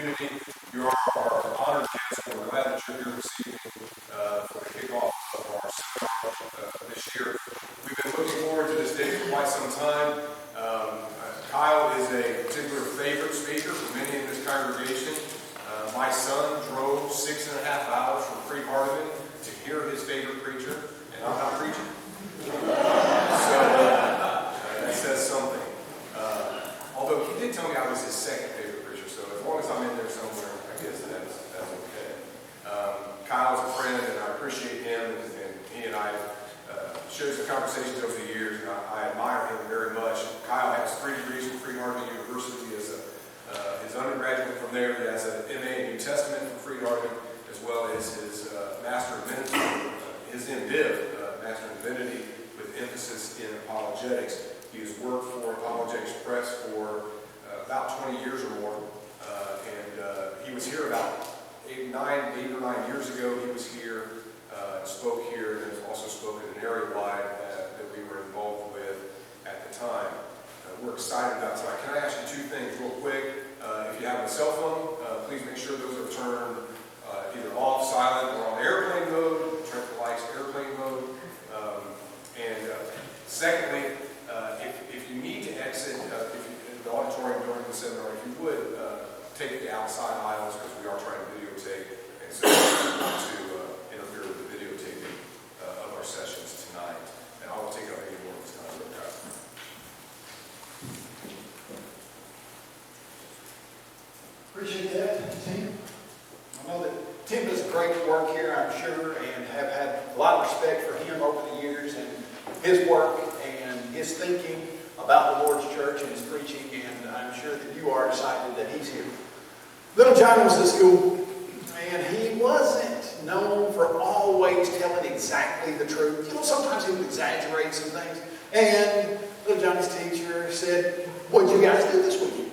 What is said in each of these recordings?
community. You are our honored guest, and we're glad that you're here this evening for the kickoff of our seminar this year. We've been looking forward to this day for quite some time. Kyle is a particular favorite speaker for many in this congregation. My son drove 6.5 hours from Freed-Hardeman to hear his favorite preacher, and I'm not preaching. So that says something. Although he did tell me I was his second favorite preacher, so as long as I'm in there somewhere, I guess that's okay. Kyle's a friend, and I appreciate him, and he and I shared some conversations over the years, and I admire him very much. Kyle has 3 degrees from Freed-Hardeman University as his undergraduate from there. He has an MA in New Testament from Freed-Hardeman, as well as his Master of Divinity, his MDiv, Master of Divinity, with emphasis in apologetics. He has worked for Apologetics Press for about 20 years or more, and he was here about 8 or 9 years ago. He was here, spoke here, and has also spoken in an area wide that we were involved with at the time. We're excited about tonight. Can I ask you 2 things real quick? If you have a cell phone, please make sure those are turned either off, silent, or on airplane mode. Turn the lights airplane mode. And secondly, if you need to exit in the auditorium during the seminar, if you would, take the outside aisles, because we are trying to videotape, and so we want to interfere with the videotaping of our sessions tonight. And I will take up any more of this time. Appreciate that, Tim. I know that Tim does great work here, I'm sure, and have had a lot of respect for him over the years and his work and his thinking about the Lord's church and his preaching, and I'm sure that you are excited that he's here. Little John was at school, and he wasn't known for always telling exactly the truth. You know, sometimes he would exaggerate some things. And little Johnny's teacher said, "What did you guys do this weekend?"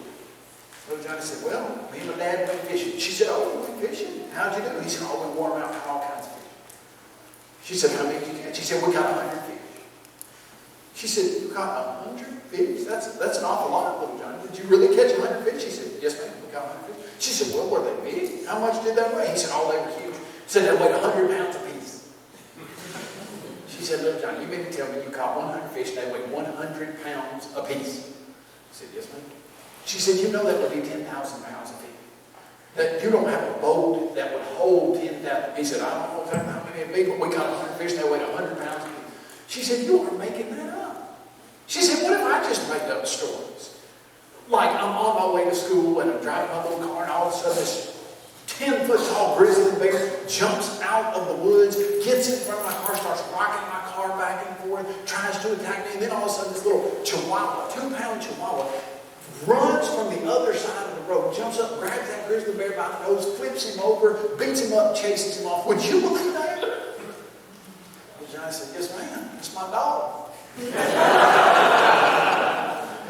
Little Johnny said, "Well, me and my dad went fishing." She said, "Oh, you went fishing? How'd you do?" He said, "Oh, we wore them out, caught all kinds of fish." She said, "How many did you catch?" She said, "We caught 100 fish." She said, "You caught 100 fish? That's an awful lot, little Johnny. Did you really catch 100 fish?" She said, "Yes, ma'am, we caught 100 fish." She said, "Well, were they big? How much did they weigh?" He said, "Oh, they were huge." She said, "They weighed 100 pounds apiece." She said, "Little Johnny, you mean to tell me you caught 100 fish and they weighed 100 pounds apiece?" He said, "Yes, ma'am." She said, "You know that would be 10,000 pounds apiece. That you don't have a boat that would hold 10,000. He said, "I don't know exactly how many it'd be, but we caught 100 fish and they weighed 100 pounds apiece." She said, "You are making that up." She said, "What if I just made up stories? Like I'm on my way to school and I'm driving my little car and all of a sudden this 10-foot tall grizzly bear jumps out of the woods, gets in front of my car, starts rocking my car back and forth, tries to attack me, and then all of a sudden this little chihuahua, 2-pound chihuahua, runs from the other side of the road, jumps up, grabs that grizzly bear by the nose, flips him over, beats him up, chases him off. Would you believe that?" Well, Johnny said, "Yes, ma'am. It's my dog."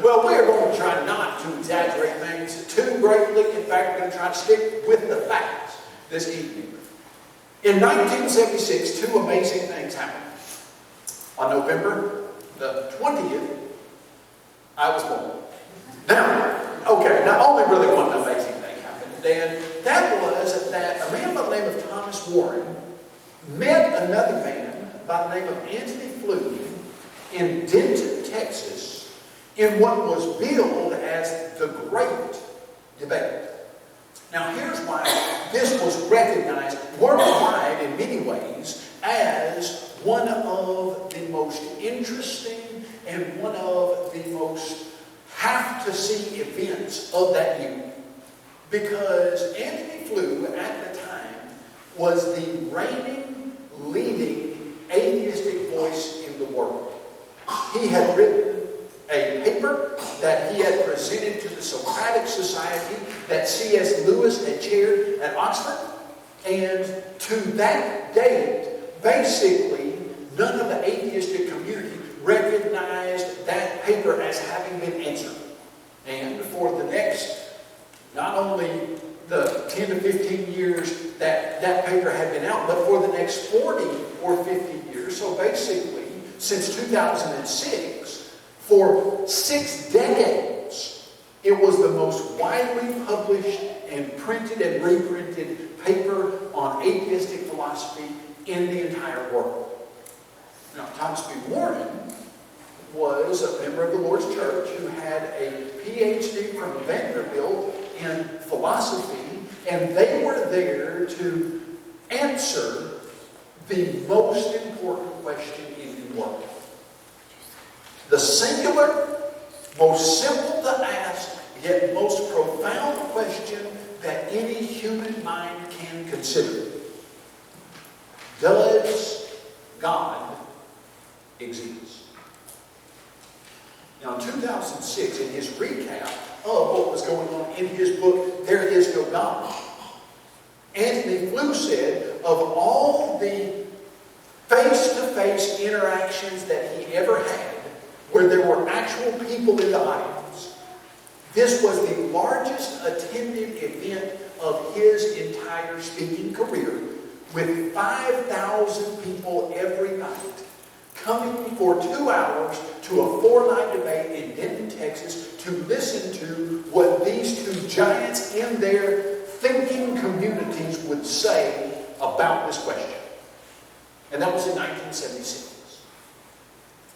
Well, we're going to try not to exaggerate things too greatly. In fact, we're going to try to stick with the facts this evening. In 1976, 2 amazing things happened. On November the 20th, I was born. Now only really one amazing thing happened. And that was that a man by the name of Thomas Warren met another man by the name of Antony Flew in Denton, Texas, in what was billed as the Great Debate. Now here's why this was recognized worldwide in many ways as one of the most interesting and one of the most have-to-see events of that year. Because Antony Flew at the time was the reigning, leading atheistic voice in the world. He had written a paper that he had presented to the Socratic Society that C.S. Lewis had chaired at Oxford. And to that date, basically, none of the atheistic community recognized that paper as having been answered. And for the next, not only the 10 to 15 years that paper had been out, but for the next 40 or 50 years, so basically, since 2006, for 6 decades, It was the most widely published and printed and reprinted paper on atheistic philosophy in the entire world. Now, Thomas B. Warren was a member of the Lord's Church who had a PhD from Vanderbilt in philosophy, and they were there to answer the most important question in the world. The singular, most simple to ask, yet most profound question that any human mind can consider. Does God exist? Now, in 2006, in his recap of what was going on in his book, There Is No God, Anthony Flew said, of all the face-to-face interactions that he ever had, where there were actual people in the audience, this was the largest attended event of his entire speaking career, with 5,000 people every night coming for 2 hours to a 4-night debate in Denton, Texas, to listen to what these two giants in their thinking communities would say about this question. And that was in 1976.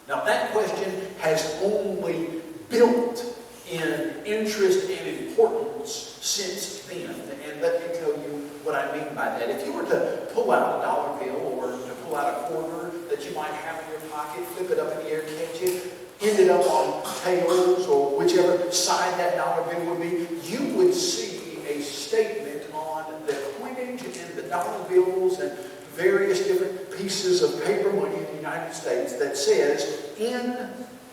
Now, that question has only built in interest and importance since then. And let me tell you what I mean by that. If you were to pull out a dollar bill or to pull out a quarter that you might have in your pocket, flip it up in the air, catch it, end it up on tails or whichever side that dollar bill would be, you would see a statement on the coinage and the dollar bills and various different pieces of paper money in the United States that says, "In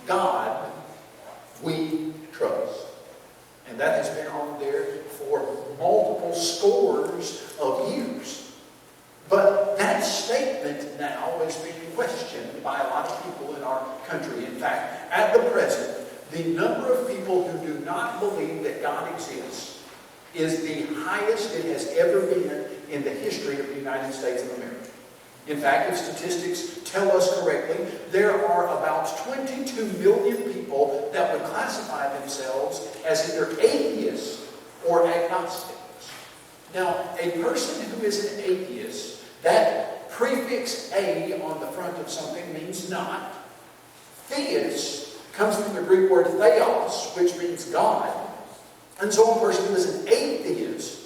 God we trust." And that has been on there for multiple scores of years. But that statement now is being questioned by a lot of people in our country. In fact, at the present, the number of people who do not believe that God exists is the highest it has ever been in the history of the United States of America. In fact, if statistics tell us correctly, there are about 22 million people that would classify themselves as either atheists or agnostics. Now, a person who is an atheist, that prefix "a" on the front of something means not. Theist comes from the Greek word theos, which means God. And so a person who is an atheist,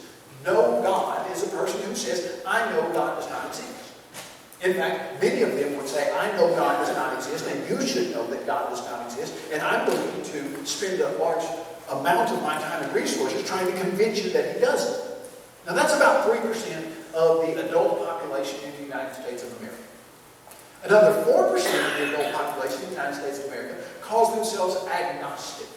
no God, is a person who says, "I know God does not exist." In fact, many of them would say, "I know God does not exist, and you should know that God does not exist, and I'm willing to spend a large amount of my time and resources trying to convince you that He doesn't." Now, that's about 3% of the adult population in the United States of America. Another 4% of the adult population in the United States of America calls themselves agnostic.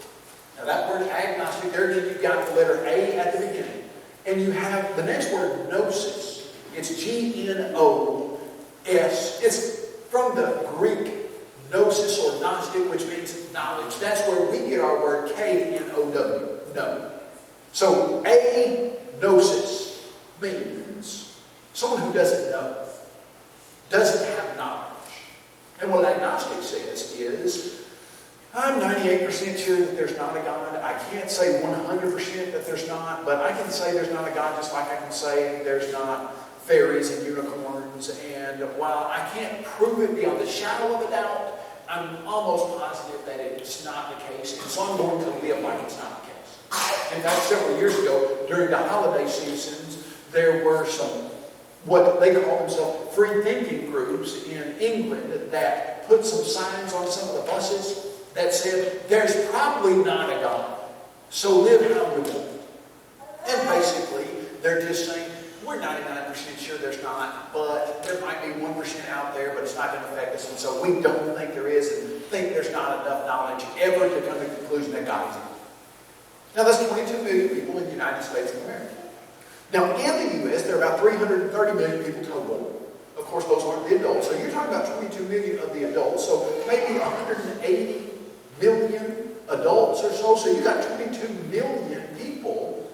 Now, that word agnostic, there again, you've got the letter A at the beginning. And you have the next word, gnosis. It's G-N-O-S. It's from the Greek gnosis or gnostic, which means knowledge. That's where we get our word K-N-O-W, know. So, agnosis means someone who doesn't know, doesn't have knowledge. And what agnostic says is, I'm 98% sure that there's not a God. I can't say 100% that there's not, but I can say there's not a God just like I can say there's not fairies and unicorns. And while I can't prove it beyond the shadow of a doubt, I'm almost positive that it's not the case. And so I'm going to live like it's not the case. In fact, several years ago, during the holiday seasons, there were some, what they call themselves, free thinking groups in England that put some signs on some of the buses that said, "There's probably not a God, so live how you want." And basically, they're just saying, we're 99% sure there's not, but there might be 1% out there, but it's not going to affect us, and so we don't think there is, and think there's not enough knowledge ever to come to the conclusion that God exists. Now, that's 22 million people in the United States of America. Now, in the U.S., there are about 330 million people total. Of course, those aren't the adults, so you're talking about 22 million of the adults, so maybe 180 million adults or so. So you got 22 million people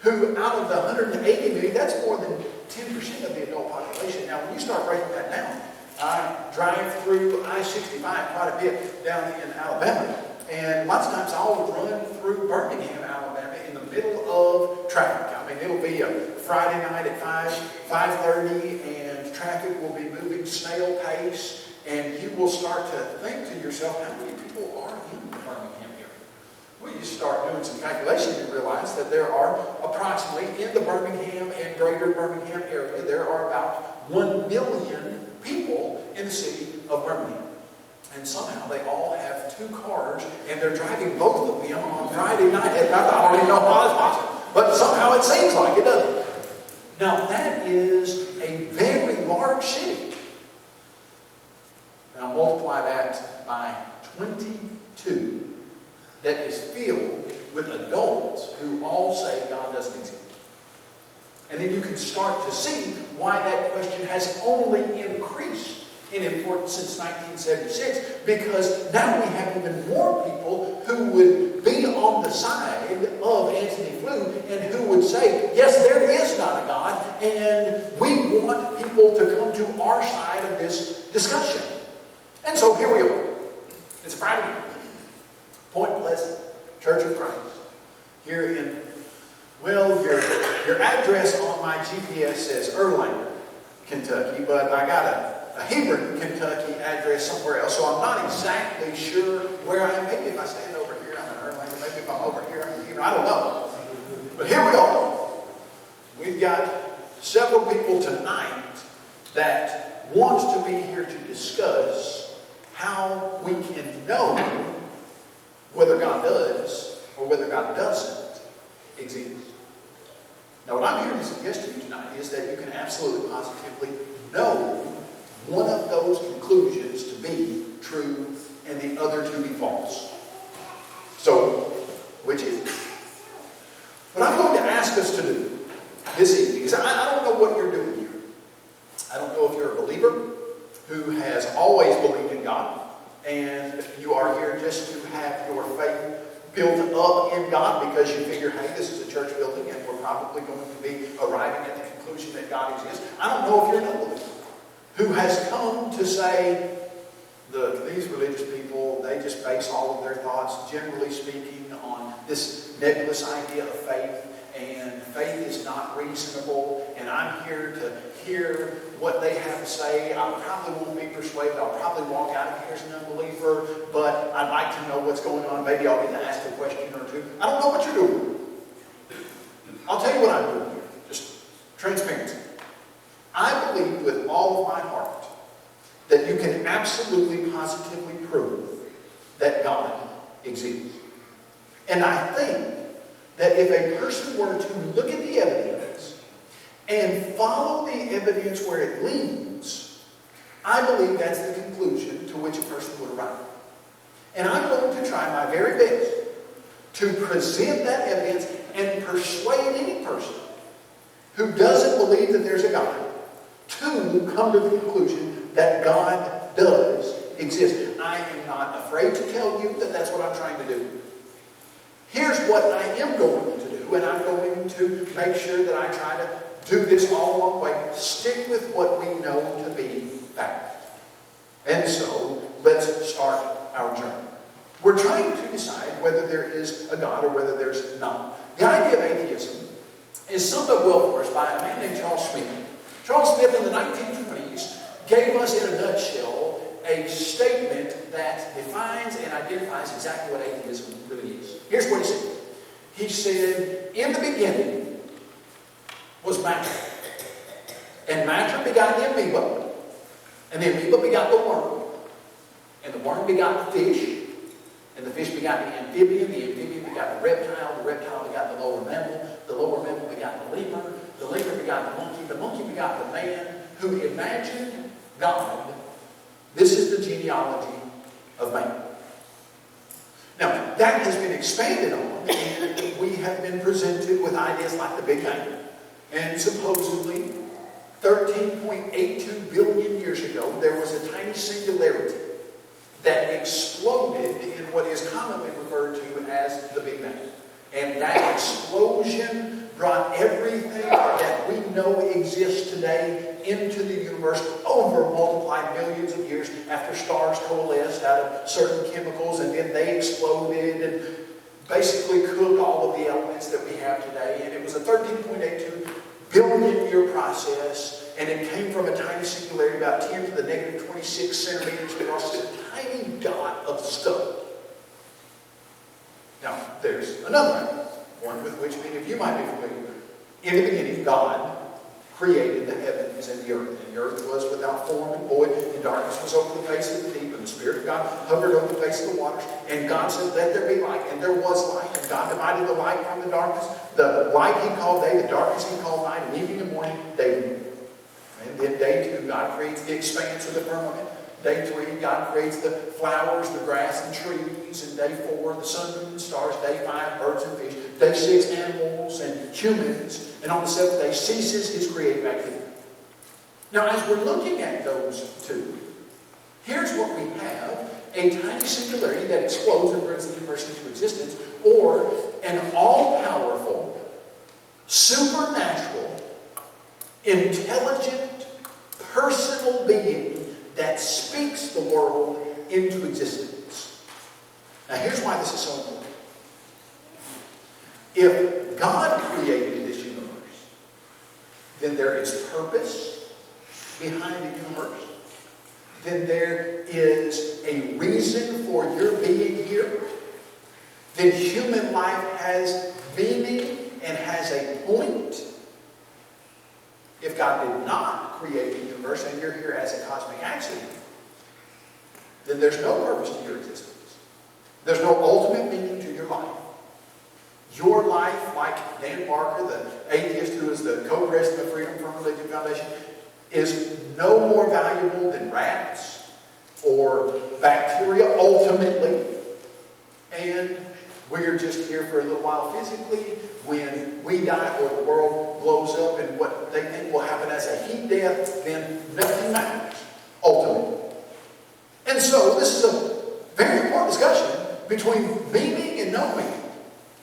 who, out of the 180 million, that's more than 10% of the adult population. Now, when you start breaking that down, I drive through I-65 quite a bit down in Alabama. And lots of times I'll run through Birmingham, Alabama in the middle of traffic. I mean, it'll be a Friday night at 5:30, and traffic will be moving snail pace, and you will start to think to yourself, how many people are in the Birmingham area? Well, you start doing some calculation, you realize that there are approximately, in the Birmingham and greater Birmingham area, there are about 1 million people in the city of Birmingham. And somehow they all have 2 cars, and they're driving both of them on Friday night. I don't even know how that's possible, but somehow it seems like it, doesn't it? Now, that is a very large city. Now, multiply that by 22 that is filled with adults who all say God doesn't exist. And then you can start to see why that question has only increased in importance since 1976, because now we have even more people who would be on the side of Antony Flew and who would say, yes, there is not a God, and we want people to come to our side of this discussion. And so here we are. It's Friday night. Point Pleasant, Church of Christ. Here in, well, your address on my GPS says Erlanger, Kentucky, but I got a Hebron, Kentucky address somewhere else, so I'm not exactly sure where I am. Maybe if I stand over here, I'm in Erlanger. Maybe if I'm over here, I'm in Hebron. I don't know. But here we are. We've got several people tonight that want to be here to discuss how we can know whether God does or whether God doesn't exist. Now, what I'm here to suggest to you tonight is that you can absolutely positively know one of those conclusions to be true and the other to be false. So, which is it? What I'm going to ask us to do this evening is, I don't know what you're doing here. I don't know if you're a believer who has always believed in God, and you are here just to have your faith built up in God because you figure, hey, this is a church building and we're probably going to be arriving at the conclusion that God exists. I don't know if you're an unbeliever who has come to say, these religious people, they just base all of their thoughts, generally speaking, on this nebulous idea of faith, and faith is not reasonable, and I'm here to hear what they have to say. I probably won't be persuaded. I'll probably walk out of here as an unbeliever, but I'd like to know what's going on. Maybe I'll get to ask a question or two. I don't know what you're doing. I'll tell you what I'm doing here. Just transparency. I believe with all of my heart that you can absolutely, positively prove that God exists. And I think that if a person were to look at the evidence and follow the evidence where it leads, I believe that's the conclusion to which a person would arrive. And I'm going to try my very best to present that evidence and persuade any person who doesn't believe that there's a God to come to the conclusion that God does exist. I am not afraid to tell you that that's what I'm trying to do. Here's what I am going to do, and I'm going to make sure that I try to do this all along the way. Stick with what we know to be fact. And so, let's start our journey. We're trying to decide whether there is a God or whether there's not. The idea of atheism is summed up well for us by a man named Charles Smith. Charles Smith in the 1920s gave us in a nutshell a statement that defines and identifies exactly what atheism really is. Here's what he said. He said, in the beginning was matter. And matter begot the amoeba. And the amoeba begot the worm. And the worm begot the fish. And the fish begot the amphibian. The amphibian begot the reptile. The reptile begot the lower mammal. The lower mammal begot the lemur. The lemur begot the monkey. The monkey begot the man who imagined God. This is the genealogy of man. Now, that has been expanded on, and we have been presented with ideas like the Big Bang. And supposedly, 13.82 billion years ago, there was a tiny singularity that exploded in what is commonly referred to as the Big Bang. And that explosion brought everything that we know exists today into the universe over multiplied millions of years after stars coalesced out of certain chemicals, and then they exploded and basically cooked all of the elements that we have today. And it was a 13.82 billion year process, and it came from a tiny singularity about 10 to the negative 26 centimeters across a tiny dot of stuff. Now, there's another one with which many of you might be familiar. In the beginning, God created the heavens and the earth. And the earth was without form and void, and darkness was over the face of the deep, and the Spirit of God hovered over the face of the waters. And God said, let there be light. And there was light. And God divided the light from the darkness. The light he called day, the darkness he called night, and evening and morning, day. And then day 2, God creates the expanse of the firmament. Day 3, God creates the flowers, the grass, and trees. And day 4, the sun, moon, and stars. Day 5, birds and fish. Day 6, animals and humans. And on the 7th day, ceases his creative activity. Now, as we're looking at those two, here's what we have. A tiny singularity that explodes and brings the universe into existence, or an all-powerful, supernatural, intelligent, personal being that speaks the world into existence. Now, here's why this is so important. If God created this universe, then there is purpose behind the universe. Then there is a reason for your being here. Then human life has meaning and has a point. If God did not create the universe and you're here as a cosmic accident, then there's no purpose to your existence. There's no ultimate meaning to your life. Your life, like Dan Barker, the atheist who is the co-president of Freedom from Religion Foundation, is no more valuable than rats or bacteria ultimately. And we're just here for a little while physically. When we die or the world blows up and what they think will happen as a heat death, then nothing matters ultimately. And so this is a very important discussion between meaning and no meaning,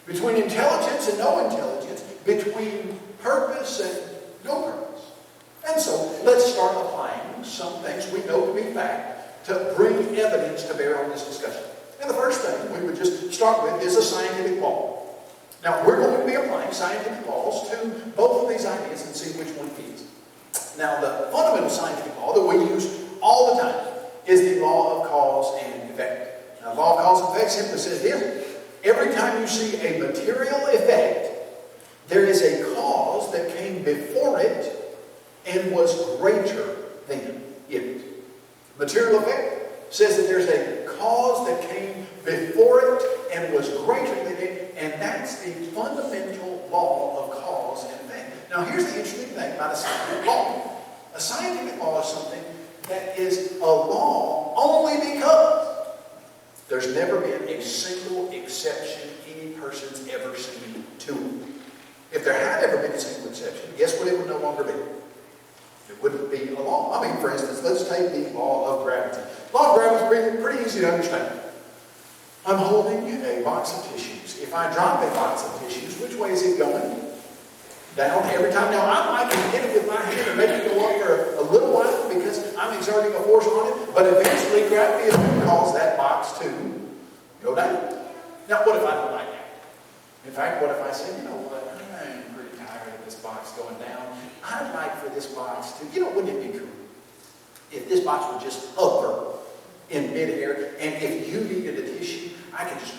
between intelligence and no intelligence, between purpose and no purpose. And so let's start applying some things we know to be fact to bring evidence to bear on this discussion. And the first thing we would just start with is a scientific law. Now, we're going to be applying scientific laws to both of these ideas and see which one fits. Now, the fundamental scientific law that we use all the time is the law of cause and effect. Now, the law of cause and effect simply says this: every time you see a material effect, there is a cause that came before it and was greater than it. Material effect says that there's a cause that came before it and was greater than it, and that's the fundamental law of cause and effect. Now, here's the interesting thing about a scientific law. A scientific law is something that is a law only because there's never been a single exception any person's ever seen to it. If there had ever been a single exception, guess what it would no longer be? It wouldn't be a law. I mean, for instance, let's take the law of gravity. Law of gravity is pretty easy to understand. I'm holding a box of tissues. If I drop a box of tissues, which way is it going? Down every time. Now, I might hit it with my hand and make it go up for a little while because I'm exerting a force on it, but eventually gravity is going to cause that box to go down. Now, what if I don't like that? In fact, what if I say, you know what, I'm pretty tired of this box going down. I'd like for this box to, wouldn't it be cool if this box would just hover in midair, and if you needed a tissue, I could just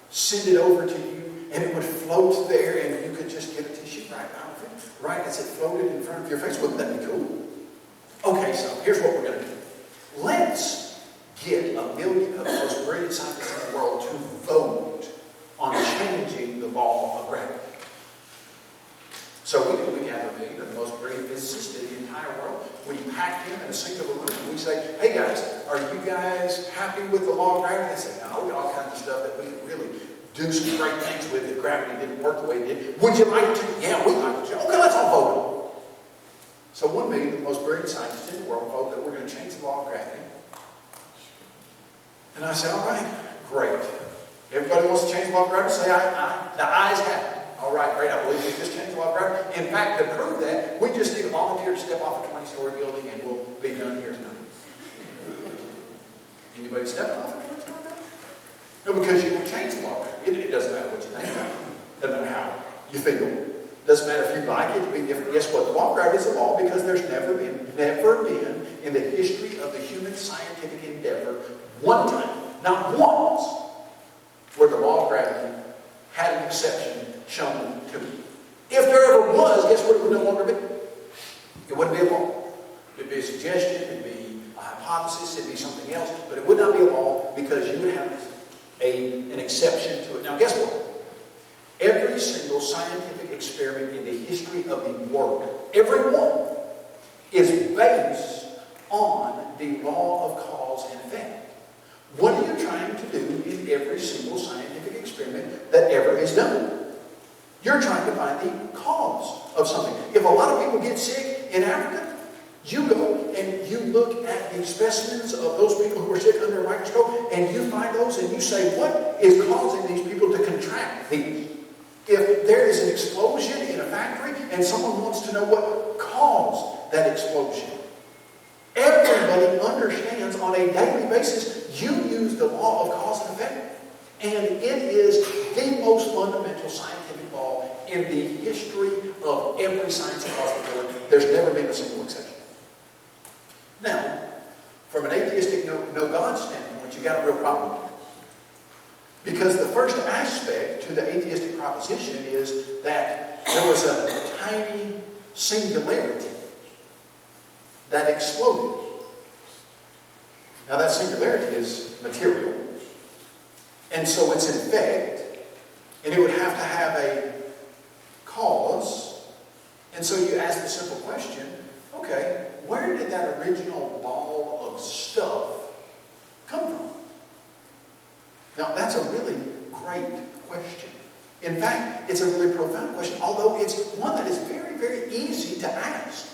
send it over to you, and it would float there, and you could just get a tissue right out of it, right as it floated in front of your face. Wouldn't that be cool? Okay, so here's what we're going to do. Let's get 1 million of the most brilliant scientists in the world to vote on changing the law of gravity. So we gather 1 million of the most brilliant physicists in the entire world. We pack them in a single room and we say, hey guys, are you guys happy with the law of gravity? They say, no, we got all kinds of stuff that we can really do some great things with if gravity didn't work the way it did. Would you like to? Yeah, we'd like to. Okay, let's all vote on it. So 1 million of the most brilliant scientists in the world vote that we're going to change the law of gravity. And I say, all right, great. Everybody wants to change the law of gravity? Say aye. The ayes have it. All All right, great. I believe we just changed the law of gravity. In fact, to prove that, we just need a volunteer to step off a 20-story building and we'll be done here tonight. Anybody step off a 20-story building? No, because you will change the law of gravity. It doesn't matter what you think about it. Doesn't matter how you feel. Doesn't matter if you like it to be different. Guess what? The law of gravity is a law because there's never been in the history of the human scientific endeavor one time, not once, where the law of gravity had an exception shown to it. If there ever was, guess what it would no longer be? It wouldn't be a law. It would be a suggestion, it would be a hypothesis, it would be something else, but it would not be a law because you would have an exception to it. Now guess what? Every single scientific experiment in the history of the world, every one, is based on the law of cause and effect. What are you trying to do in every single scientific experiment that ever is done? You're trying to find the cause of something. If a lot of people get sick in Africa, you go and you look at the specimens of those people who are sick under a microscope and you find those and you say, what is causing these people to contract these? If there is an explosion in a factory and someone wants to know what caused that explosion, everybody understands on a daily basis you use the law of cause and effect. And it is the most fundamental scientific law in the history of every science across the board. There's never been a single exception. Now, from an atheistic no God standpoint, you got a real problem. Because the first aspect to the atheistic proposition is that there was a tiny singularity that exploded. Now that singularity is material. And so it's in effect, and it would have to have a cause. And so you ask the simple question, okay, where did that original ball of stuff come from? Now that's a really great question. In fact, it's a really profound question, although it's one that is very, very easy to ask.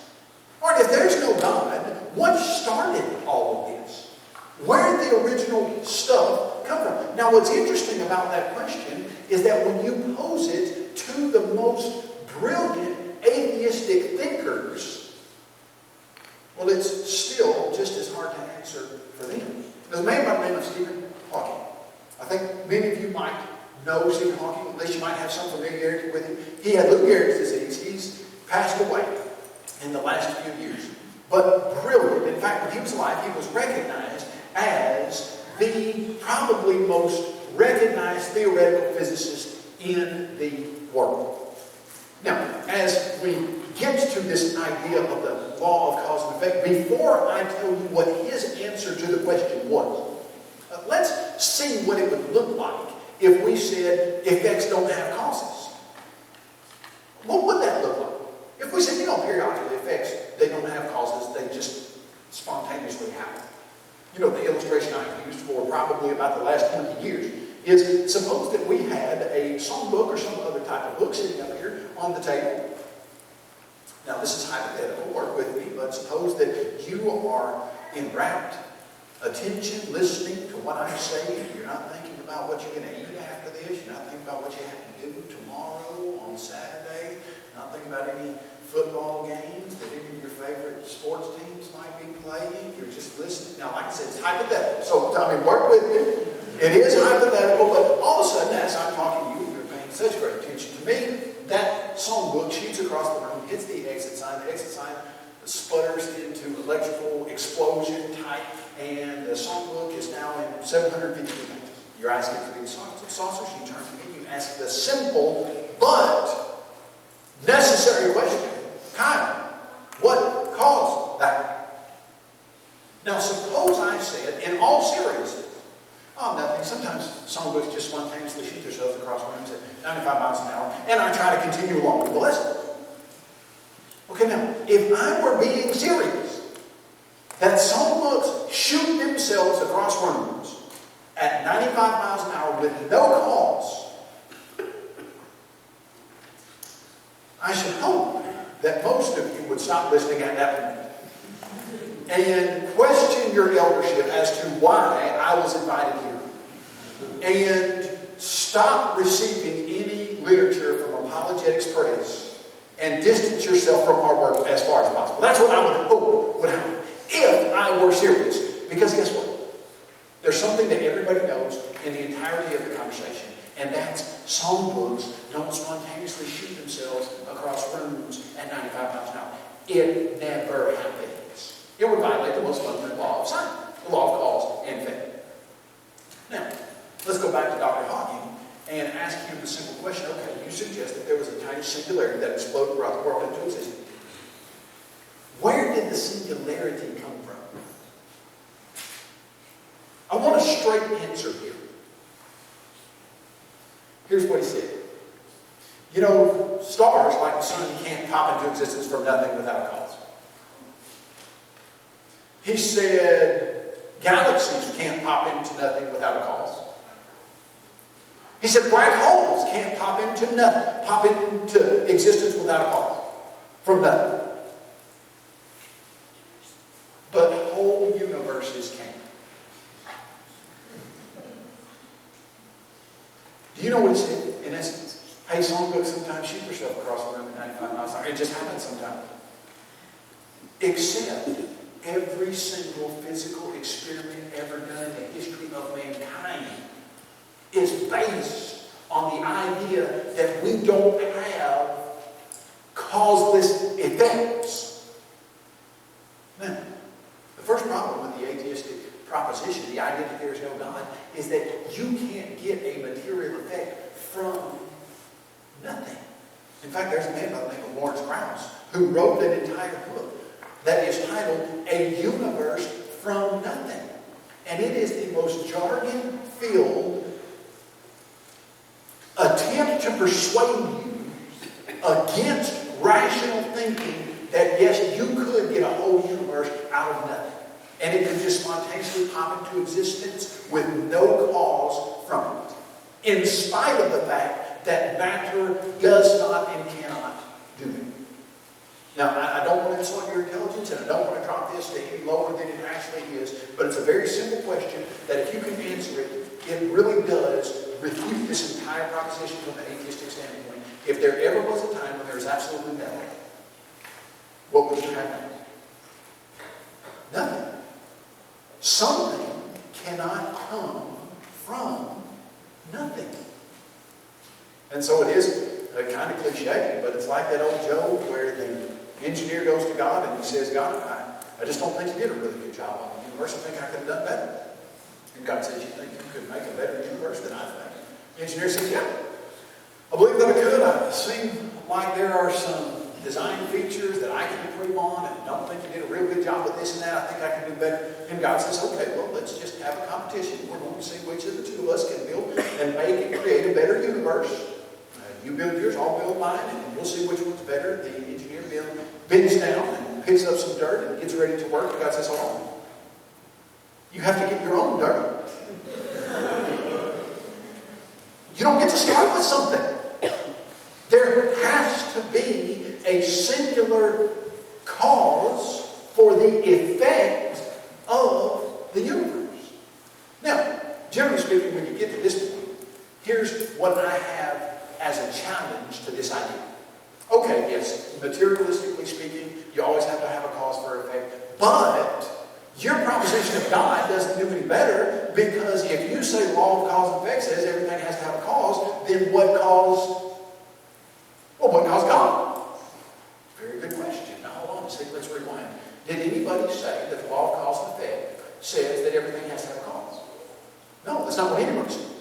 All right, if there's no God, what started all of this? Where did the original stuff come from? Now, what's interesting about that question is that when you pose it to the most brilliant atheistic thinkers, well, it's still just as hard to answer for them. There's a man by the name of Stephen Hawking. I think many of you might know Stephen Hawking. At least you might have some familiarity with him. He had Lou Gehrig's disease. He's passed away in the last few years. But brilliant. In fact, when he was alive, he was recognized as the probably most recognized theoretical physicist in the world. Now, as we get to this idea of the law of cause and effect, before I tell you what his answer to the question was, let's see what it would look like if we said effects don't have causes. What would that look like? If we said, periodically effects, they don't have causes, they just spontaneously happen. The illustration I've used for probably about the last 20 years is suppose that we had a songbook or some other type of book sitting up here on the table. Now, this is hypothetical, work with me, but suppose that you are in rapt attention, listening to what I say, and you're not thinking about what you're going to eat after this, you're not thinking about what you have to do tomorrow on Saturday, not thinking about any football games that any of your favorite sports teams might be playing. You're just listening. Now, like I said, it's hypothetical. So, work with me. It is hypothetical, but all of a sudden, as I'm talking to you, you're paying such great attention to me, that songbook shoots across the room, hits the exit sign sputters into electrical explosion type, and the songbook is now in 750 pages. You're asking for the saucers, you turn to me, you ask the simple but necessary question. Kyle, what caused that? Now, suppose I said, in all seriousness, nothing. Sometimes songbooks just spontaneously shoot themselves across rooms at 95 miles an hour, and I try to continue along with the lesson. Okay, now, if I were being serious, that songbooks shoot themselves across rooms at 95 miles an hour with no cause, I should hope that most of you would stop listening at that point and question your eldership as to why I was invited here, and stop receiving any literature from a apologetics press and distance yourself from our work as far as possible. That's what I would hope would happen if I were serious. Because guess what? There's something that everybody knows in the entirety of the conversation, and that's songbooks don't spontaneously shoot themselves across rooms at 95 miles an hour. It never happens. It would violate the most fundamental law of science, the law of cause and effect. Now, let's go back to Dr. Hawking and ask him the simple question, okay, you suggest that there was a tiny singularity that exploded throughout the world into existence. Where did the singularity come from? I want a straight answer here. Here's what he said. You know, stars like the sun can't pop into existence from nothing without a cause. He said galaxies can't pop into nothing without a cause. He said black holes can't pop into existence without a cause. From nothing. But whole universes can. Do you know what he said? In essence, hey, songbooks sometimes shoot yourself across the room at 95 miles an hour. It just happens sometimes. Except every single physical experiment ever done in the history of mankind is based on the idea that we don't have causeless effects. Now, the first problem with the atheistic proposition, the idea that there is no God, is that you can't get a material effect from nothing. In fact, there's a man by the name of Lawrence Krauss who wrote an entire book that is titled A Universe from Nothing. And it is the most jargon-filled attempt to persuade you against rational thinking that yes, you could get a whole universe out of nothing. And it could just spontaneously pop into existence with no cause from it. In spite of the fact that matter does not and cannot do it. Now, I don't want to insult your intelligence, and I don't want to drop this to any lower than it actually is, but it's a very simple question that if you can answer it, it really does refute this entire proposition from an atheistic standpoint. If there ever was a time when there was absolutely nothing, what would you have done? Nothing. Something cannot come from nothing. And so it is kind of cliche, but it's like that old joke where the engineer goes to God and he says, God, I just don't think you did a really good job on the universe. I think I could have done better. And God says, you think you could make a better universe than I think? The engineer says, yeah, I believe that I could. I seem like there are some design features that I can improve on, and I don't think you did a real good job with this and that. I think I can do better. And God says, okay, well, let's just have a competition. We're going to see which of the two of us can build and make and create a better universe. You build yours, I'll build mine, and we'll see which one's better. The engineer bends down and picks up some dirt and gets ready to work. And God says, hold on. You have to get your own dirt. You don't get to start with something. There has to be a singular cause for the effect of the universe. Now, generally speaking, when you get to this point, here's what I have as a challenge to this idea. Okay, yes, materialistically speaking, you always have to have a cause for effect, but your proposition of God doesn't do any better, because if you say law of cause and effect says everything has to have a cause, then what caused God? Very good question. Now hold on a second, let's rewind. Did anybody say that the law of cause and effect says that everything has to have a cause? No, that's not what anyone said.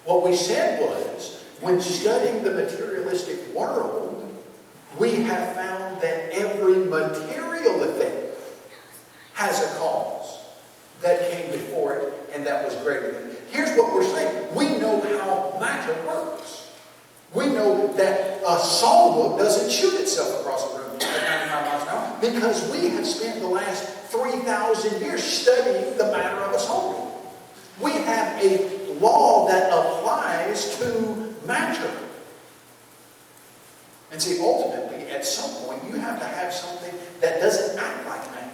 What we said was, when studying the materialistic world, we have found that every material effect has a cause that came before it and that was greater than it. Here's what we're saying. We know how matter works. We know that a songbook doesn't shoot itself across a room at 95 miles an hour because we have spent the last 3,000 years studying the matter of a songbook. We have a law that applies to matter. And see, ultimately, at some point, you have to have something that doesn't act like matter.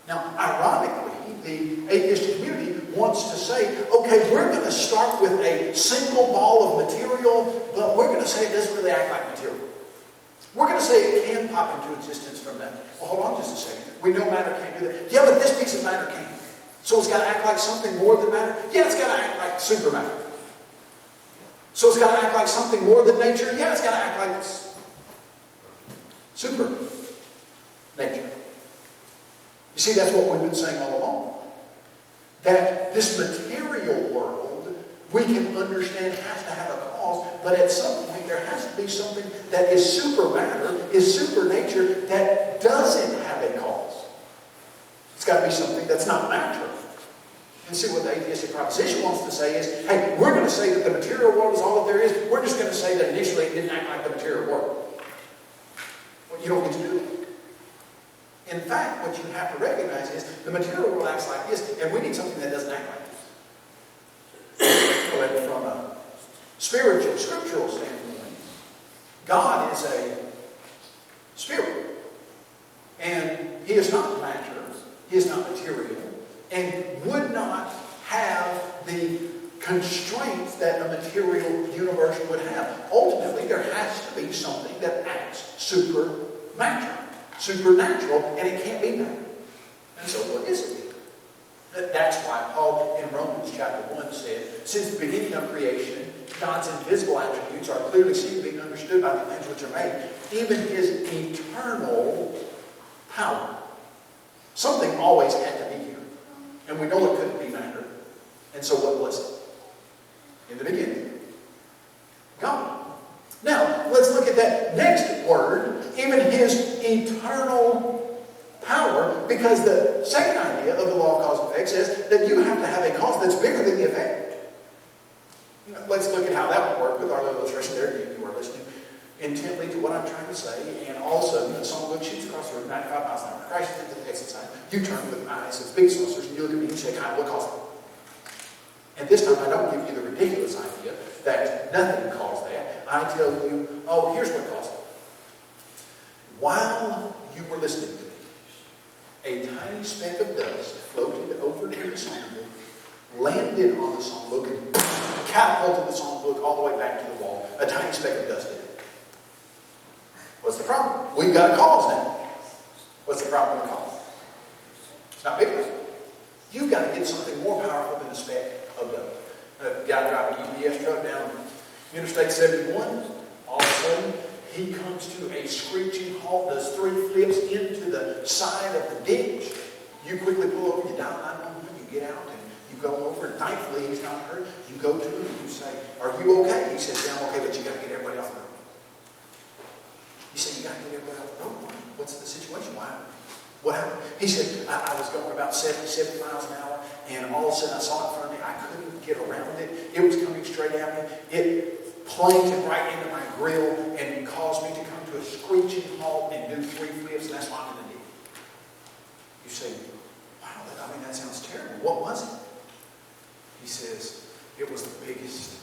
Now, ironically, the atheistic community wants to say, okay, we're going to start with a single ball of material, but we're going to say it doesn't really act like material. We're going to say it can pop into existence from that. Well, hold on just a second. We know matter can't do that. Yeah, but this piece of matter can. So it's got to act like something more than matter? Yeah, it's got to act like supermatter. So it's got to act like something more than nature? Yeah, it's got to act like super nature. You see, that's what we've been saying all along. That this material world, we can understand has to have a cause, but at some point there has to be something that is super matter, is super nature, that doesn't have a cause. It's got to be something that's not natural. And see, what the atheistic proposition wants to say is, hey, we're going to say that the material world is all that there is. We're just going to say that initially it didn't act like the material world. Well, you don't get to do it. In fact, what you have to recognize is the material world acts like this, and we need something that doesn't act like this. But from a spiritual, scriptural standpoint, God is a spirit. And He is not matter, He is not material, and would not have the constraints that a material universe would have. Ultimately, there has to be something that acts supernatural, and it can't be matter. And so what is it? That's why Paul in Romans chapter 1 said, since the beginning of creation, God's invisible attributes are clearly seen, being understood by the things which are made, even His eternal power. Something always had to be here. And we know it couldn't be matter. And so what was it? In the beginning, God. Now, let's look at that next word, even His eternal power, because the second idea of the law of cause and effect says that you have to have a cause that's bigger than the effect. Let's look at how that would work with our little illustration there. You are listening intently to what I'm trying to say, and all of a sudden, the songbook shoots across the room 95 miles an hour. Crashes into the exit sign. You turn with eyes as big saucers, and you look at me and you say, Kyle, what caused it? And this time, I don't give you the ridiculous idea that nothing caused that. I tell you, oh, here's what caused it. While you were listening to me, a tiny speck of dust floated over to the songbook, landed on the songbook, and catapulted the songbook all the way back to the wall. A tiny speck of dust did it. What's the problem? We've got a cause now. What's the problem with the cause? It's not big enough. You've got to get something more powerful than a speck of dust. A guy driving a UPS truck down Interstate 71, all of a sudden, he comes to a screeching halt, does 3 flips into the side of the ditch. You quickly pull over, you dial 911, you get out, and you go over, and thankfully he's not hurt. You go to him and you say, are you okay? He says, yeah, I'm okay, but you got to get everybody off the road. You say, you got to get everybody off the road? What's the situation? Why? What happened? He said, I was going about 70 miles an hour, and all of a sudden I saw it in front of me. I couldn't get around it. It was coming straight at me. It planted right into my grill, and it caused me to come to a screeching halt and do 3 flips, and that's what I'm going to do. You say, wow, that sounds terrible. What was it? He says, it was the biggest,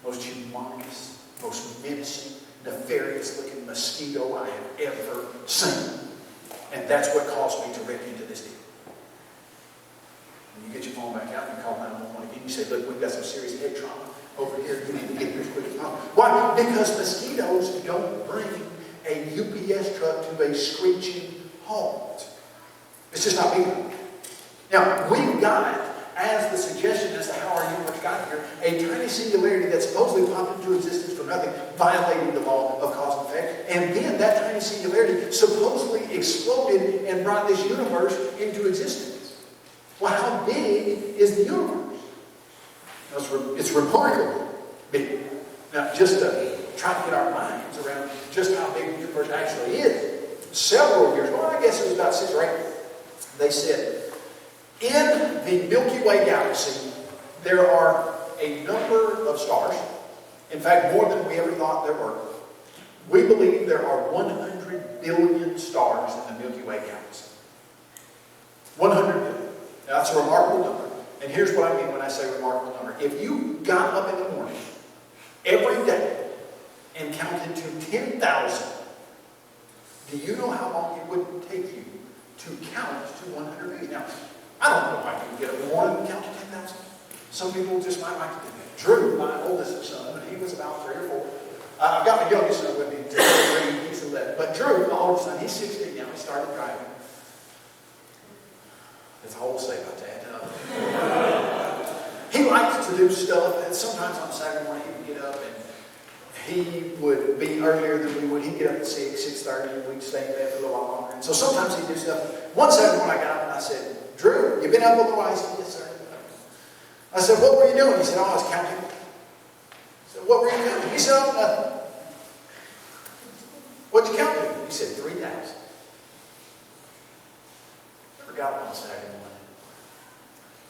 most humongous, most menacing, nefarious-looking mosquito I have ever seen. And that's what caused me to wreck into this deal. And you get your phone back out and you call 911 again. You say, look, we've got some serious head trauma over here. You need to get here as quick as possible. Why? Because mosquitoes don't bring a UPS truck to a screeching halt. It's just not big enough. Now, we've got, as the suggestion as to how our universe got here, a tiny singularity that supposedly popped into existence from nothing, violating the law of cause and effect. And then that tiny singularity supposedly exploded and brought this universe into existence. Well, how big is the universe? It's remarkably big. Now, just to try to get our minds around just how big the universe actually is, several years, well, I guess it was about 6 or 8, they said, in the Milky Way galaxy, there are a number of stars. In fact, more than we ever thought there were. We believe there are 100 billion stars in the Milky Way galaxy. 100 billion. Now, that's a remarkable number. And here's what I mean when I say remarkable number. If you got up in the morning every day and counted to 10,000, do you know how long it would take you to count to 100 billion? Now, I don't know if I can get up in the morning and count to 10,000. 10,000? Some people just might like to do that. Drew, my oldest son, when he was about 3 or 4, I've got my youngest son with me, he's 11. But Drew, my oldest son, he's 16 now, he started driving. That's all we'll say about that. He likes to do stuff, and sometimes on Saturday morning he would get up and he would be earlier than we would. He'd get up at 6:30, and we'd stay in bed for a little while longer. And so sometimes he'd do stuff. One Saturday morning I got up and I said, Drew, you been up a little while? He said, yes, sir. I said, what were you doing? He said, oh, I was counting. I said, what were you counting? He said, oh, nothing. What'd you count to? He said, 3,000. Never got up on Saturday morning.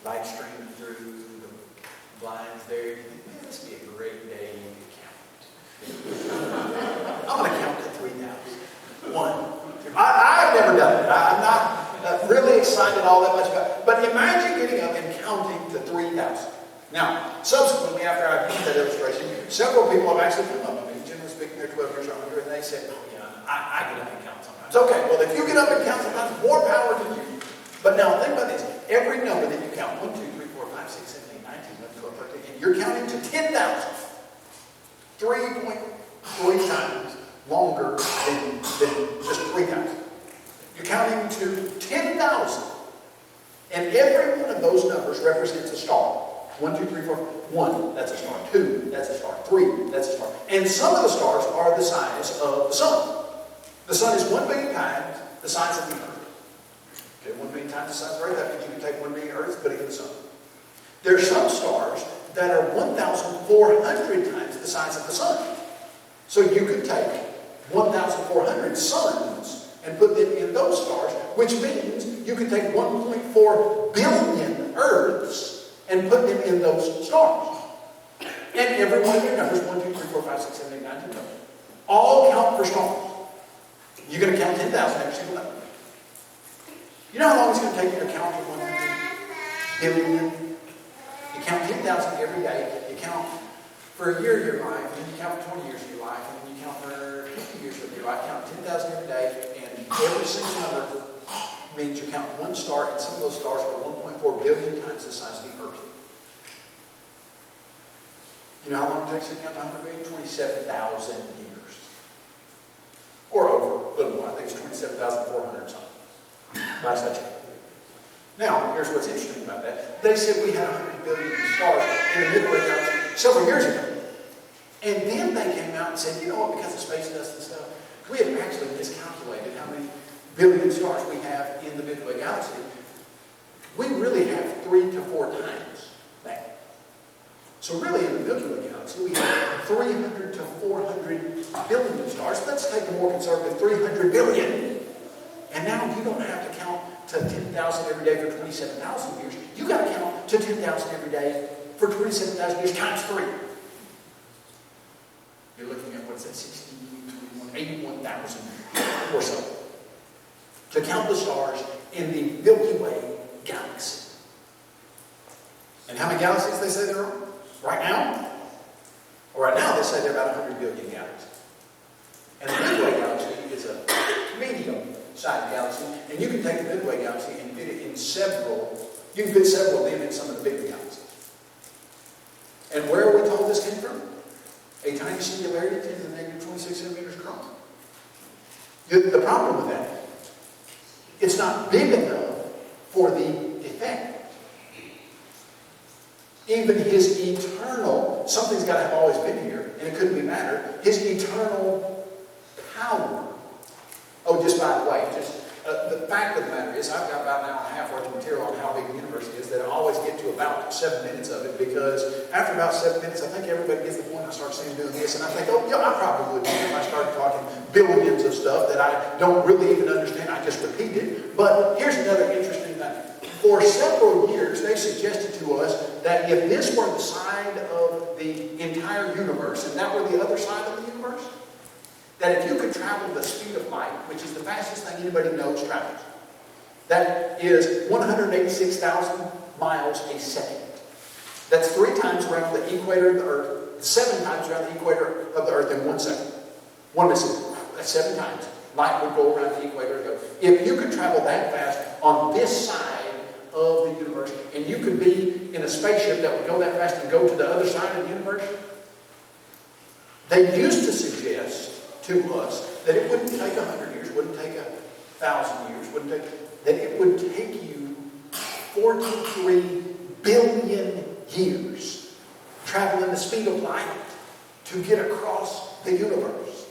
Light streaming through the blinds there. You think, man, this would be a great day to count. I'm going to count to 3,000. 1. I've never done it. I'm not really excited all that much about it. But imagine getting up and counting to 3,000. Now, subsequently, after I used that illustration, several people have actually come up to me, generally speaking, they're 12 years older, and they said, oh, yeah, I get up and count sometimes. Okay, well, if you get up and count sometimes, more power to you. But now, think about this. Every number that you count, 1, 2, 3, 4, 5, 6, 7, 8, 9, 10, 11, 12, 13, you're counting to 10,000. 3.3 times longer than just 3,000. You're counting to 10,000. And every one of those numbers represents a star. 1, 2, 3, 4. 1, that's a star. 2, that's a star. 3, that's a star. And some of the stars are the size of the sun. The sun is 1 billion times the size of the earth. Okay, 1 billion times the size of the earth. That means you can take 1 billion earths, put it in the sun. There are some stars that are 1,400 times the size of the sun. So you could take 1,400 suns and put them in those stars, which means you could take 1.4 billion earths and put them in those stars. And every one of your numbers, 1, 2, 3, 4, 5, 6, 7, 8, 9, 10, 11, all count for stars. You're going to count 10,000 every single number. You know how long it's going to take you to count to 100 billion? You count 10,000 every day. You count for a year of your life, and then you count for 20 years of your life, and then you count for 50 years of your life. Count 10,000 every day, and every single number means you count one star, and some of those stars are 1.4 billion times the size of the earth. You know how long it takes to count to 100 billion? 27,000 years. Or over a little while. I think it's 27,400 something. Last I checked. Now, here's what's interesting about that. They said we had 100 billion stars in the Milky Way galaxy several years ago. And then they came out and said, you know what, because of space dust and stuff, we have actually miscalculated how many billion stars we have in the Milky Way galaxy. We really have 3 to 4 times that. So really in the Milky Way galaxy, we have 300 to 400 billion stars. Let's take a more conservative 300 billion. And now you don't have to count to 10,000 every day for 27,000 years. You got to count to 10,000 every day for 27,000 years times 3. You're looking at, what's that, 60, 21, 81,000 or so. To count the stars in the Milky Way galaxy. And how many galaxies they say there are? Right now? Well, right now they say there are about 100 billion galaxies. And the Milky Way galaxy is a medium-sized galaxy, and you can take the Milky Way galaxy and fit it in you can fit several of them in some of the bigger galaxies. And where are we told this came from? A tiny singularity 10 to the negative 26 centimeters across. The problem with that, it's not big enough for the effect. Even his eternal, something's got to have always been here, and it couldn't be matter, his eternal power. Oh, just by the way, the fact of the matter is, I've got about an hour and a half worth of material on how big the universe is that I always get to about 7 minutes of it, because after about 7 minutes, I think everybody gets the point. I start saying doing this, and I think, oh, yeah, I probably would if I started talking billions of stuff that I don't really even understand. I just repeat it. But here's another interesting thing. For several years, they suggested to us that if this were the side of the entire universe, and that were the other side of the universe, that if you could travel the speed of light, which is the fastest thing anybody knows travels, that is 186,000 miles a second. That's 3 times around the equator of the Earth, 7 times around the equator of the Earth in 1 second. 1 second. That's 7 times. Light would go around the equator and go. If you could travel that fast on this side of the universe, and you could be in a spaceship that would go that fast and go to the other side of the universe. They used to suggest to us that it wouldn't take 100 years, wouldn't take 1,000 years, that it would take you 43 billion years traveling the speed of light to get across the universe.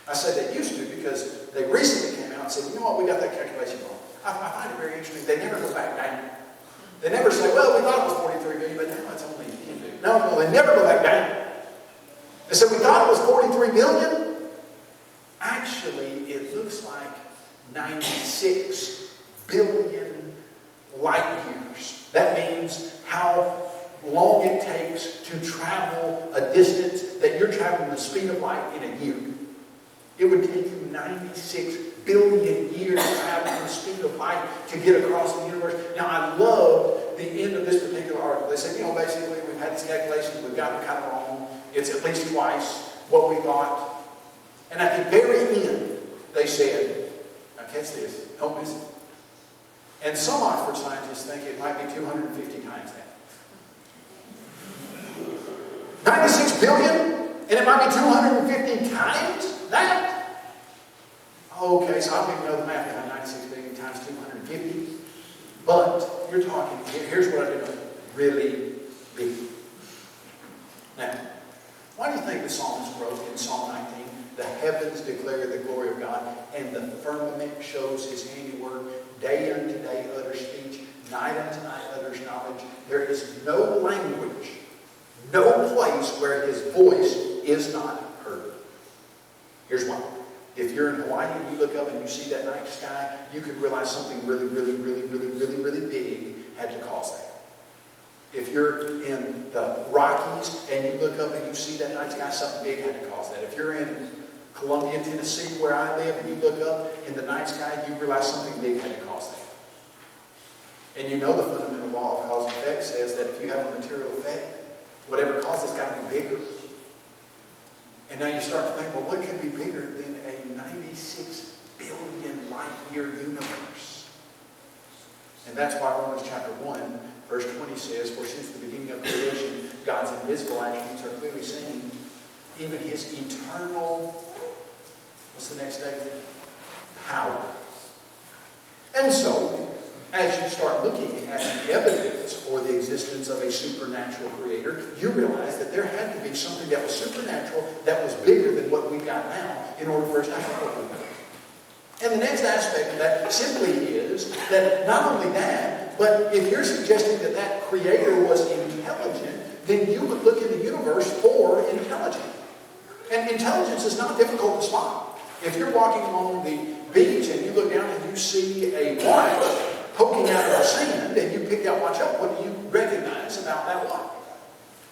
I said they used to because they recently came out and said, you know what, we got that calculation wrong. I find it very interesting. They never go back down. They never say, well, we thought it was 43 billion, but now it's only 10 billion. No, they never go back down. They said, we thought it was 43 billion. Actually, it looks like 96 billion light years. That means how long it takes to travel a distance that you're traveling the speed of light in a year. It would take you 96 billion years to travel the speed of light to get across the universe. Now, I love the end of this particular article. They said, basically, we've had these calculations, we've gotten kind of wrong. It's at least twice what we thought. And at the very end, they said, now catch this, don't miss it. And some Oxford scientists think it might be 250 times that. 96 billion? And it might be 250 times that? Okay, so I don't even know the math behind 96 billion times 250. But you're talking, here's what I do know, really big. Now, why do you think the psalmist wrote in Psalm 19, the heavens declare the glory of God, and the firmament shows his handiwork, day unto day utters speech, night unto night utters knowledge. There is no language, no place where his voice is not heard. Here's why. If you're in Hawaii and you look up and you see that night sky, you could realize something really big had to cause that. If you're in the Rockies and you look up and you see that night sky, something big had to cause that. If you're in Columbia, Tennessee, where I live, and you look up in the night sky, you realize something big had to cause that. And you know the fundamental law of cause and effect says that if you have a material effect, whatever causes it's got to be bigger. And now you start to think, well, what could be bigger than a 96 billion light year universe? And that's why Romans chapter 1, verse 20 says, for since the beginning of creation, God's invisible attributes are clearly seen, even his eternal, what's the next statement? Power. And so, as you start looking at the evidence for the existence of a supernatural creator, you realize that there had to be something that was supernatural, that was bigger than what we've got now, in order for us to have what we've got. And the next aspect of that simply is that not only that, but if you're suggesting that that creator was intelligent, then you would look in the universe for intelligence. And intelligence is not difficult to spot. If you're walking along the beach and you look down and you see a watch poking out of the sand and you pick that watch up, what do you recognize about that watch?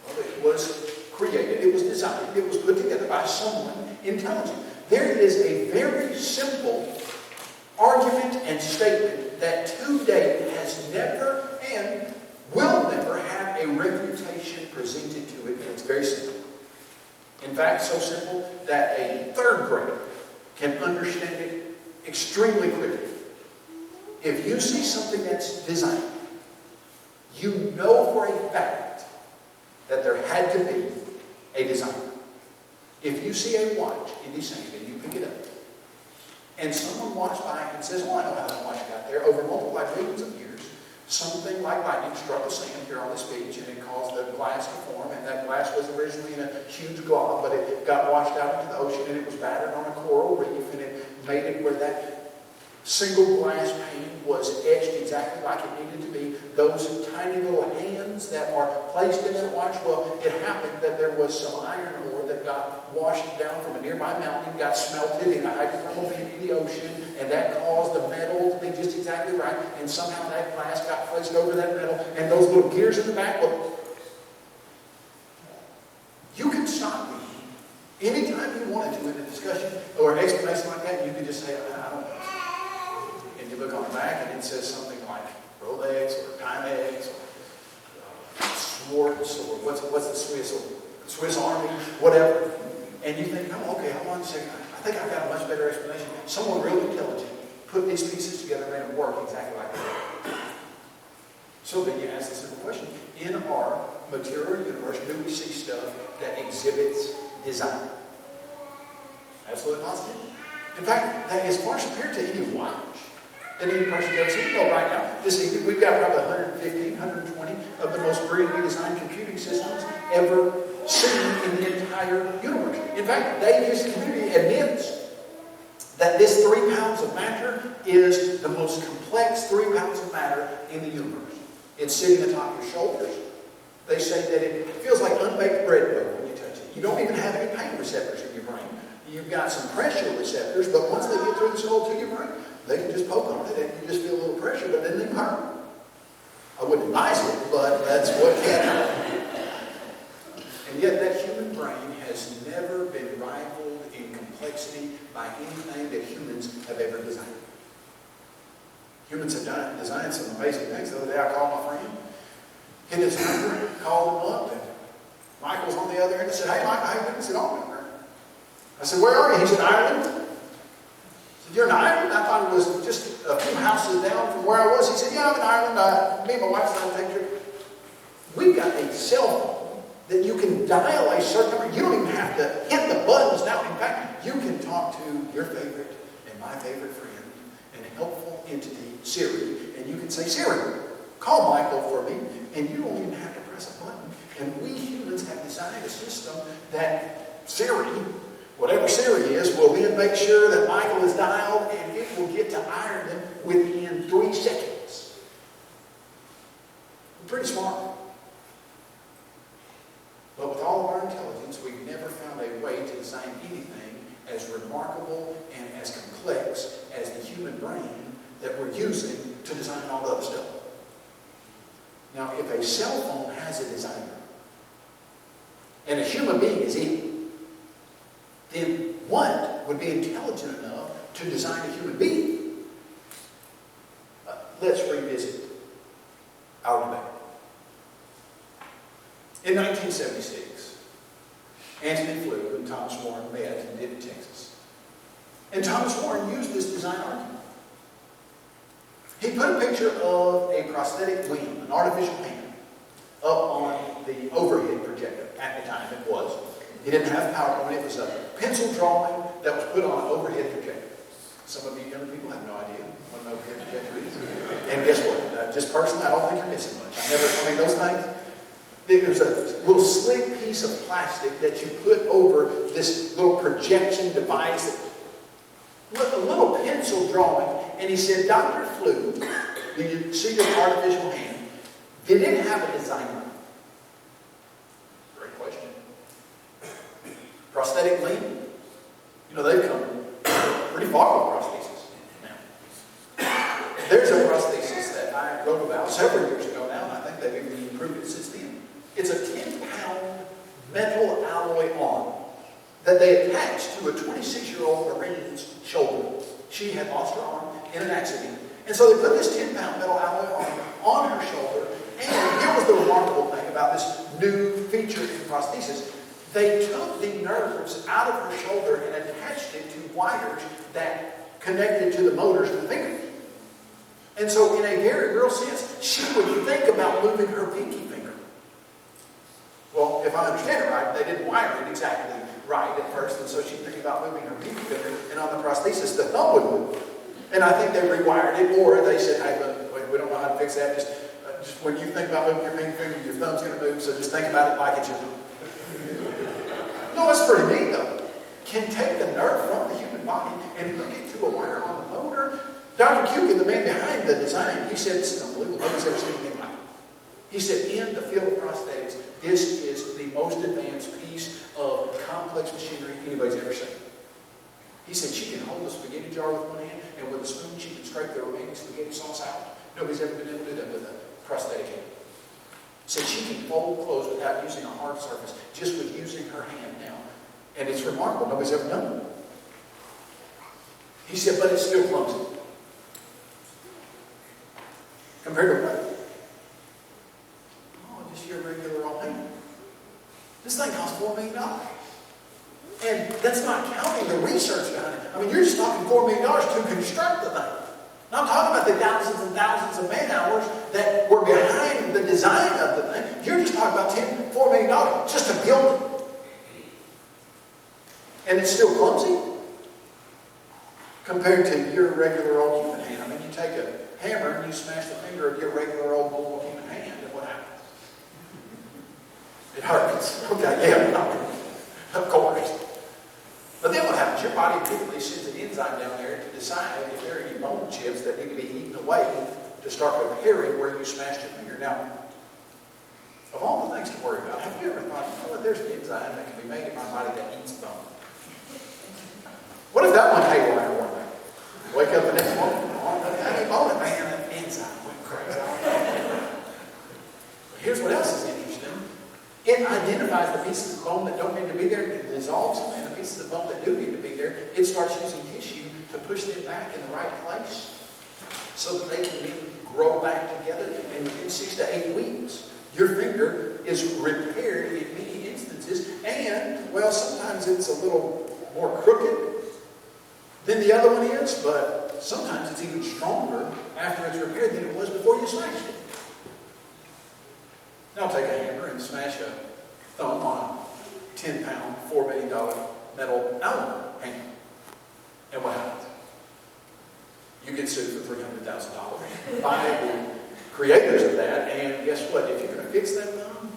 Well, it was created, it was designed, it was put together by someone intelligent. There is a very simple argument and statement that to date has never and will never have a refutation presented to it. It's very simple. In fact, so simple that a third grader can understand it extremely clearly. If you see something that's designed, you know for a fact that there had to be a designer. If you see a watch in the sand and you pick it up, and someone walks by and says, well, I know how that watch got there, over multiple millions of years, something like lightning struck the sand here on this beach and it caused the glass to form, and that glass was originally in a huge glob, but it got washed out into the ocean and it was battered on a coral reef, and it made it where that single glass pane was etched exactly like it needed to be. Those tiny little hands that are placed in that watch, well, it happened that there was some iron ore that got washed down from a nearby mountain, got smelted in a hydrothermal vent in the ocean, and that caused the metal to be just exactly right, and somehow that glass got placed over that metal, and those little gears in the back, well, you can stop me anytime you wanted to in a discussion or an explanation like that. You could just say, I don't know. And you look on the back and it says something like Rolex or Timex or Schwartz or what's the Swiss Army, whatever. And you think, oh, okay, hold on a second. I think I've got a much better explanation. Someone real intelligent put these pieces together and it worked exactly like that. So then you ask the simple question, in our material universe, do we see stuff that exhibits design? Absolutely positive. In fact, that is far superior to any watch that any person's ever seen. You know, right now, this evening, we've got probably 115, 120 of the most brilliantly designed computing systems ever seen in the entire universe. In fact, this community admits that this 3 pounds of matter is the most complex 3 pounds of matter in the universe. It's sitting atop your shoulders. They say that it feels like unbaked bread dough when you touch it. You don't even have any pain receptors in your brain. You've got some pressure receptors, but once they get through the skull to your brain, they can just poke on it and you just feel a little pressure, but then they hurt. I wouldn't advise it, but that's what can happen. And yet that human brain has never been rivaled in complexity by anything that humans have ever designed. Humans have designed some amazing things. The other day I called my friend, hit his number, called him up, and Michael was on the other end and said, "Hey, Mike, how you doing?" He said, "Oh, I said, "Where are you?" He said, "Ireland." I said, "You're in Ireland?" I thought it was just a few houses down from where I was. He said, "Yeah, I'm in Ireland. Me and my wife started taking a trip." We've got a cell phone that you can dial a certain number. You don't even have to hit the buttons now. In fact, you can talk to your favorite and my favorite friend and helpful entity, Siri, and you can say, "Siri, call Michael for me," and you don't even have to press a button. And we humans have designed a system that Siri, whatever Siri is, will then make sure that Michael is dialed and it will get to Ireland within 3 seconds. We're pretty smart. But with all of our intelligence, we've never found a way to design anything as remarkable and as complex as the human brain that we're using to design all the other stuff. Now, if a cell phone has a designer, and a human being is it, then what would be intelligent enough to design a human being? Let's revisit our debate. In 1976, Anthony Flew and Thomas Warren met in Denton, Texas. And Thomas Warren used this design argument. He put a picture of a prosthetic limb, an artificial hand, up on the overhead projector. At the time it was. He didn't have PowerPoint. It was a pencil drawing that was put on an overhead projector. Some of you young people have no idea what an overhead projector is. And guess what? Just personally, I don't think you're missing much. Those things. There's a little sleek piece of plastic that you put over this little projection device. With a little pencil drawing. And he said, "Dr. Flew, do you see this artificial hand? Did it have a designer?" Great question. Prosthetic limb? You know, they've come pretty far with prosthesis now. There's a prosthesis that I wrote about several years ago now, and I think they've even improved it since then. It's a 10-pound metal alloy arm that they attached to a 26-year-old Marines shoulder. She had lost her arm in an accident. And so they put this 10-pound metal alloy arm on her shoulder. And here was the remarkable thing about this new feature in prosthesis. They took the nerves out of her shoulder and attached it to wires that connected to the motors of the finger. And so in a very real sense, she would think about moving her pinky finger. Well, if I understand it right, they didn't wire it exactly right at first, and so she'd think about moving her pinky finger, and on the prosthesis, the thumb would move. And I think they rewired it, or they said, "Hey, look, we don't know how to fix that. Just when you think about moving your pinky finger, your thumb's going to move, so just think about it like it's your thumb." No, that's pretty neat, though. Can take the nerve from the human body and hook it to a wire on the motor. Dr. Kukin, the man behind the design, he said, "This is unbelievable. Nobody's ever seen anything like it." He said, in the field of prosthetics, this is the most advanced piece of complex machinery anybody's ever seen. He said, she can hold a spaghetti jar with one hand, and with a spoon she can scrape the remaining spaghetti sauce out. Nobody's ever been able to do that with a prosthetic hand. He said she can fold clothes without using a hard surface, just with using her hand now. And it's remarkable. Nobody's ever done it. He said, but it's still clumsy. Compared to what? Oh, just your regular old hand. This thing costs $4 million. And that's not counting the research behind it. I mean, you're just talking $4 million to construct the thing. And I'm talking about the thousands and thousands of man hours that were behind the design of the thing. You're just talking about $4 million just to build it. And it's still clumsy compared to your regular old human hand. I mean, you take a hammer and you smash the finger of your regular old normal human hand, and what happens? It hurts. Okay, yeah, of course. But then what happens? Your body immediately sends an enzyme down there to decide if there are any bone chips that need to be eaten away to start repairing where you smashed your finger. Now, of all the things to worry about, have you ever thought, you know what, there's an enzyme that can be made in my body that eats bone? What if that one haywire one day? Wake up the next morning, I ain't bone, man, that enzyme went crazy. Here's what else is interesting. It identifies the pieces of bone that don't need to be there, it dissolves them, and the pieces of bone that do need to be there, it starts using tissue to push them back in the right place so that they can grow back together. And in 6 to 8 weeks, your finger is repaired in many instances, and, well, sometimes it's a little more crooked than the other one is, but sometimes it's even stronger after it's repaired than it was before you smashed it. Now take a hammer and smash a thumb on a 10-pound, $4 million metal alloy hammer. And what happens? You get sued for $300,000 by the creators of that, and guess what? If you're going to fix that thumb,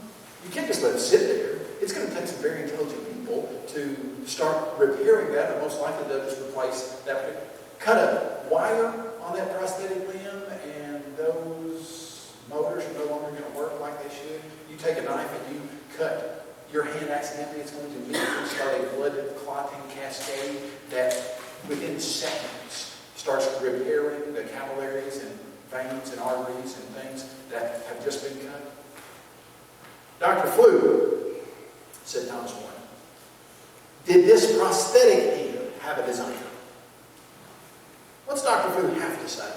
you can't just let it sit there. It's going to take some very intelligent people to start repairing that, and most likely they'll just replace that. Cut a wire on that prosthetic limb, and those motors are no longer going to work like they should. You take a knife and you cut your hand accidentally, it's going to immediately start a blood clotting cascade that within seconds starts repairing the capillaries and veins and arteries and things that have just been cut. Dr. Fluke, said Thomas Warren, did this prosthetic hand have a designer? What's Dr. Fluke have to say?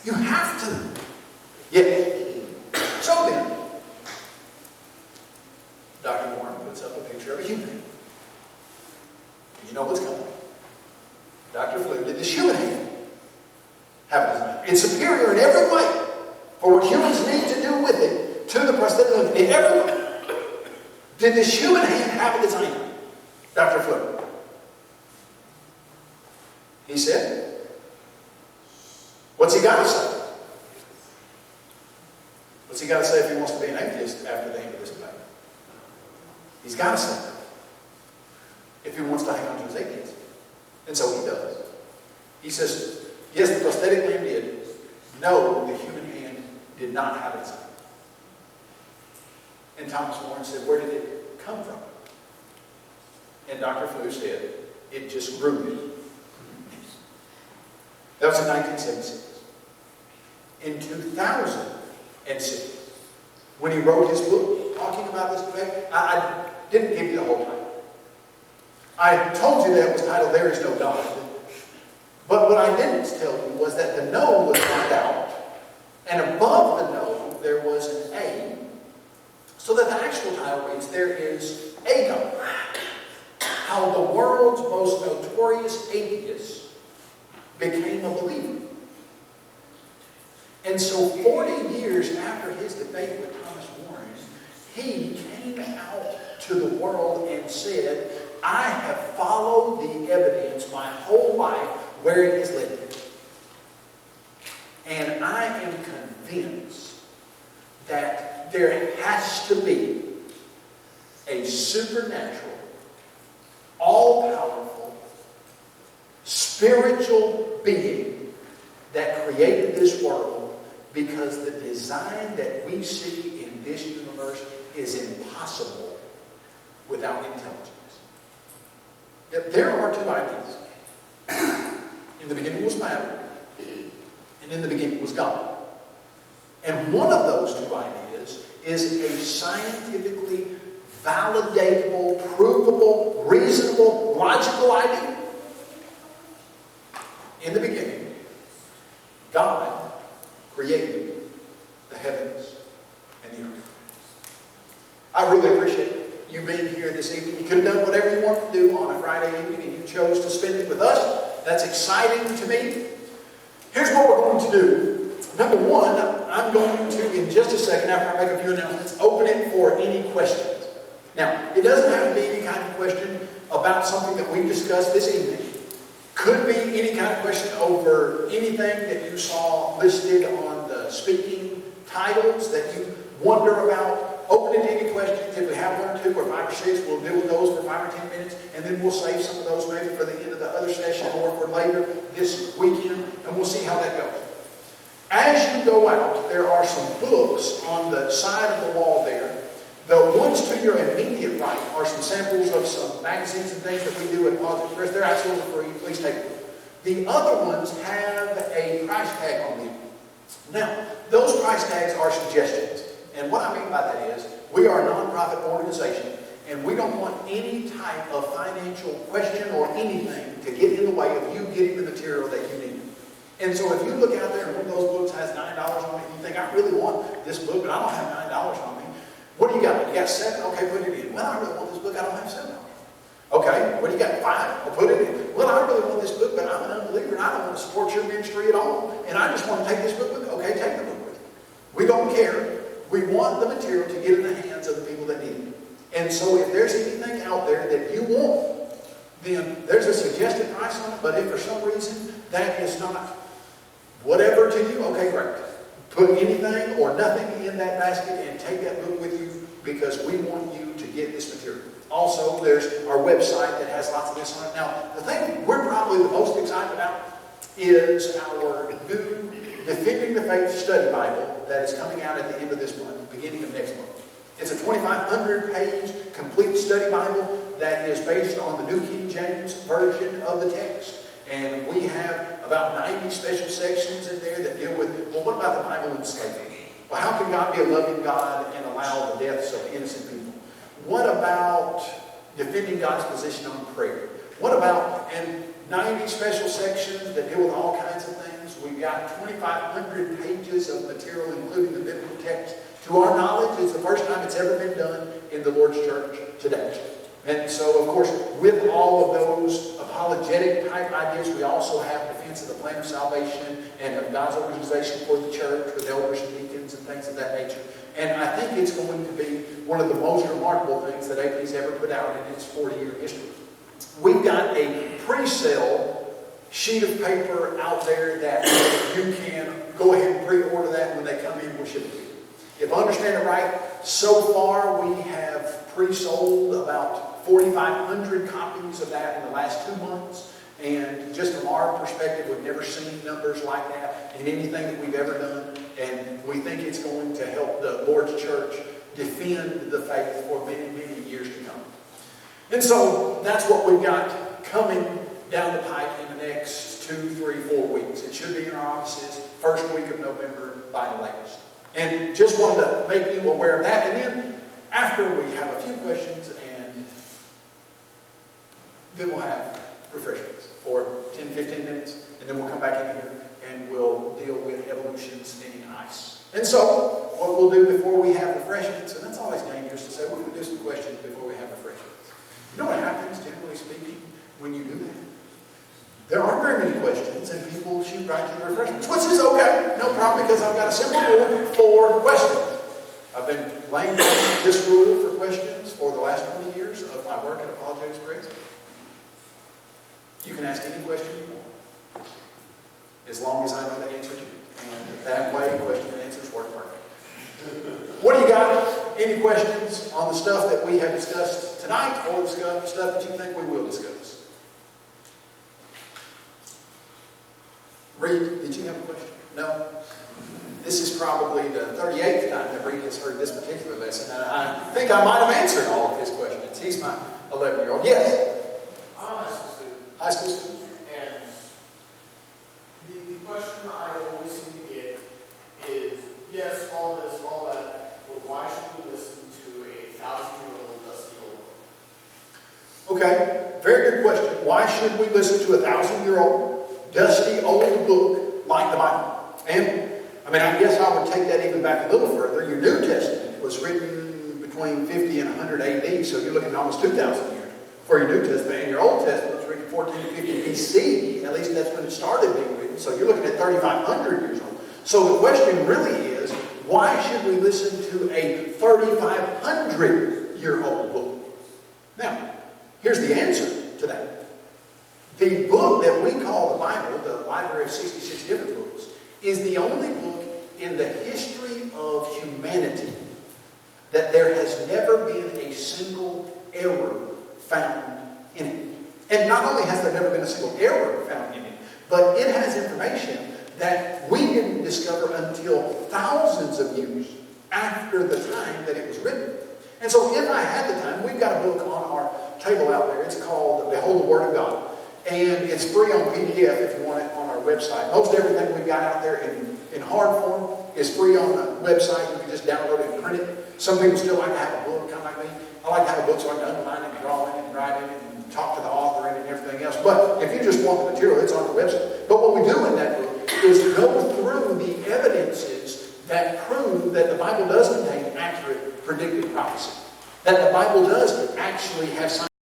You have to. Yeah. So then, Dr. Warren puts up a picture of a human hand. You know what's coming. Dr. Fluke did this human hand have a designer. It's superior in every way for what humans need to do with it to the prosthetic. In every way. Did this human hand have a designer? Dr. Fluke. He said, what's he got to say? What's he got to say if he wants to be an atheist after the end of this debate? He's got to say that. If he wants to hang on to his atheism. And so he does. He says, yes, the prosthetic limb did. No, the human hand did not have a designer. And Thomas Warren said, where did it come from? And Dr. Fluke said, it just grew. That was in 1976. In 2006, when he wrote his book talking about this debate, I didn't give you the whole title. I told you that it was titled, There Is No God. But what I didn't tell you was that the no was not out, and above the no, there was an A, so that the actual title reads, There Is a God. How the world's most notorious atheist became a believer. And so 40 years after his debate with Thomas Warren, he came out to the world and said, I have followed the evidence my whole life where it has led me. And I am convinced that there has to be a supernatural, all-powerful, spiritual being that created this world, because the design that we see in this universe is impossible without intelligence. There are two ideas. In the beginning was matter, and in the beginning was God. And one of those two ideas is a scientifically validatable, provable, reasonable, logical idea. In the beginning, God created the heavens and the earth. I really appreciate you being here this evening. You could have done whatever you want to do on a Friday evening, and you chose to spend it with us. That's exciting to me. Here's what we're going to do. Number one, I'm going to, in just a second, after I make a few announcements, open it for any questions. Now, it doesn't have to be any kind of question about something that we discussed this evening. Could be any kind of question over anything that you saw listed on the speaking titles that you wonder about. Open it to any questions. If we have 1 or 2 or 5 or 6, we'll deal with those for 5 or 10 minutes, and then we'll save some of those maybe for the end of the other session or for later this weekend, and we'll see how that goes. As you go out, there are some books on the side of the wall there. The ones to your immediate right are some samples of some magazines and things that we do at Positive Press. They're absolutely free. Please take them. The other ones have a price tag on them. Now, those price tags are suggestions. And what I mean by that is, we are a nonprofit organization, and we don't want any type of financial question or anything to get in the way of you getting the material that you need. And so if you look out there and one of those books has $9 on it, and you think, I really want this book, but I don't have $9 on me. What do you got? You got 7? Okay, put it in. Well, I really want this book, I don't have $7. Okay, what do you got? 5? I'll put it in. Well, I really want this book, but I'm an unbeliever, and I don't want to support your ministry at all. And I just want to take this book with me. Okay, take the book with you. We don't care. We want the material to get in the hands of the people that need it. And so if there's anything out there that you want, then there's a suggested price on it, but if for some reason that is not whatever to you, okay, great. Put anything or nothing in that basket and take that book with you, because we want you to get this material. Also, there's our website that has lots of this on it. Now, the thing we're probably the most excited about is our new Defending the Faith Study Bible that is coming out at the end of this month, beginning of next month. It's a 2,500-page complete study Bible that is based on the New King James Version of the text. And we have about 90 special sections in there that deal with, well, what about the Bible and slavery? Well, how can God be a loving God and allow the deaths of innocent people? What about defending God's position on prayer? What about, and 90 special sections that deal with all kinds of things. We've got 2,500 pages of material, including the biblical text. To our knowledge, it's the first time it's ever been done in the Lord's church today. And so, of course, with all of those apologetic type ideas, we also have defense of the plan of salvation and of God's organization for the church with elders and deacons and things of that nature. And I think it's going to be one of the most remarkable things that AP's ever put out in its 40-year history. We've got a pre-sale sheet of paper out there that you can go ahead and pre-order that. When they come in, we'll ship it to you. If I understand it right, so far we have pre-sold about 4,500 copies of that in the last 2 months. And just from our perspective, we've never seen numbers like that in anything that we've ever done. And we think it's going to help the Lord's church defend the faith for many, many years to come. And so that's what we've got coming down the pike in the next 2, 3, 4 weeks. It should be in our offices first week of November by the latest. And just wanted to make you aware of that. And then after we have a few questions, and then we'll have refreshments for 10, 15 minutes. And then we'll come back in here and we'll deal with Evolution Stinging Ice. And so what we'll do before we have refreshments, and that's always dangerous to say, we're going to do some questions before we have refreshments. You know what happens, generally speaking, when you do that? There aren't very many questions, and people shoot right to the refreshments, which is okay, no problem, because I've got a simple rule for questions. I've been laying down this rule for questions for the last 20 years of my work at Apologetics Press. You can ask any question you want, as long as I know the answer to it. And that way, question and answers work perfect. What do you got? Any questions on the stuff that we have discussed tonight, or the stuff that you think we will discuss? Reed, did you have a question? No? This is probably the 38th time that Reed has heard this particular lesson, and I think I might have answered all of his questions. He's my 11-year-old. Yes? I'm a high school student. High school student? And the question I always seem to get is, yes, all this, all that, but why should we listen to a 1,000-year-old dusty old book? Okay, very good question. Why should we listen to a 1,000-year-old, dusty, old book like the Bible? And, I guess I would take that even back a little further. Your New Testament was written between 50 and 100 AD, so you're looking at almost 2,000 years for your New Testament. And your Old Testament was written 14 to 50 BC. At least that's when it started being written. old. So you're looking at 3,500 years old. So the question really is, why should we listen to a 3,500-year-old book? Now, here's the answer to that. The book that we call the Bible, the library of 66 different books, is the only book in the history of humanity that there has never been a single error found in it. And not only has there never been a single error found in it, but it has information that we didn't discover until thousands of years after the time that it was written. And so if I had the time, we've got a book on our table out there. It's called Behold the Word of God. And it's free on PDF if you want it on our website. Most everything we've got out there in hard form is free on the website. You can just download it and print it. Some people still like to have a book, kind of like me. I like to have a book so I can underline it and draw in it and write in it and talk to the author in it and everything else. But if you just want the material, it's on the website. But what we do in that book is go through the evidences that prove that the Bible does contain accurate predictive prophecy. That the Bible does actually have